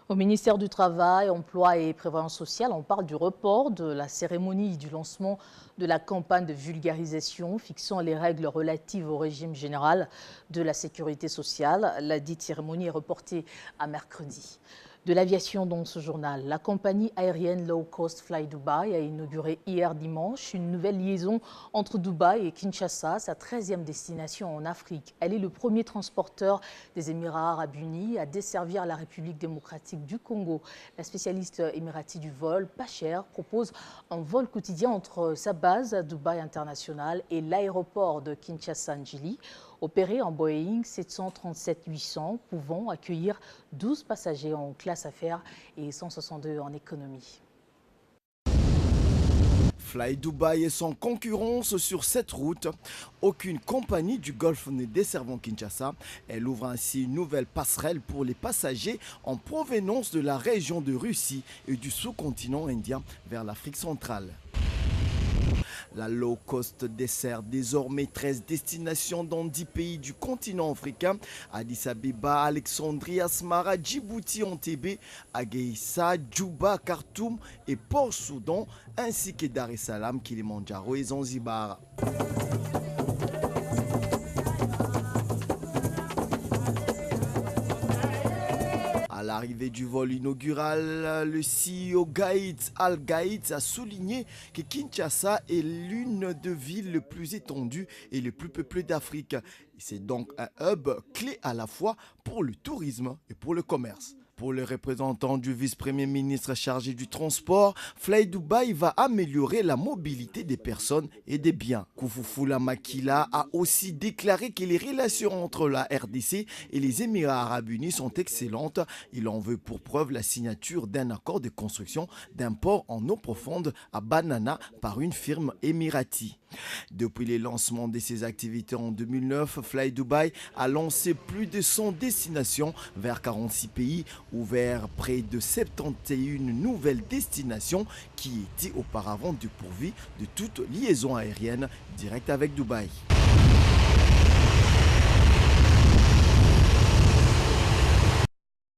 Au ministère du Travail, Emploi et Prévoyance sociale, on parle du report de la cérémonie du lancement de la campagne de vulgarisation fixant les règles relatives au régime général de la sécurité sociale. La dite cérémonie est reportée à mercredi. De l'aviation dans ce journal, la compagnie aérienne low cost Fly Dubai a inauguré hier dimanche une nouvelle liaison entre Dubaï et Kinshasa, sa 13e destination en Afrique. Elle est le premier transporteur des Émirats arabes unis à desservir la République démocratique du Congo. La spécialiste émirati du vol, pas cher, propose un vol quotidien entre sa base à Dubaï International et l'aéroport de Kinshasa-Njili, opéré en Boeing 737-800, pouvant accueillir 12 passagers en classe affaires et 162 en économie. Fly Dubai est sans concurrence sur cette route. Aucune compagnie du Golfe ne desservant Kinshasa. Elle ouvre ainsi une nouvelle passerelle pour les passagers en provenance de la région de Russie et du sous-continent indien vers l'Afrique centrale. La low cost dessert désormais 13 destinations dans 10 pays du continent africain. Addis Abeba, Alexandrie, Asmara, Djibouti, Entebbe, Agueissa, Djouba, Khartoum et Port-Soudan, ainsi que Dar es Salaam, Kilimandjaro et Zanzibar. À l'arrivée du vol inaugural, le CEO Gaït Al-Gaït a souligné que Kinshasa est l'une des villes les plus étendues et les plus peuplées d'Afrique. C'est donc un hub clé à la fois pour le tourisme et pour le commerce. Pour le représentant du vice-premier ministre chargé du transport, Fly Dubai va améliorer la mobilité des personnes et des biens. Koufoufou Makila a aussi déclaré que les relations entre la RDC et les Émirats arabes unis sont excellentes. Il en veut pour preuve la signature d'un accord de construction d'un port en eau profonde à Banana par une firme émirati. Depuis le lancement de ses activités en 2009, Fly Dubai a lancé plus de 100 destinations vers 46 pays ou vers près de 71 nouvelles destinations qui étaient auparavant dépourvues de toute liaison aérienne directe avec Dubaï.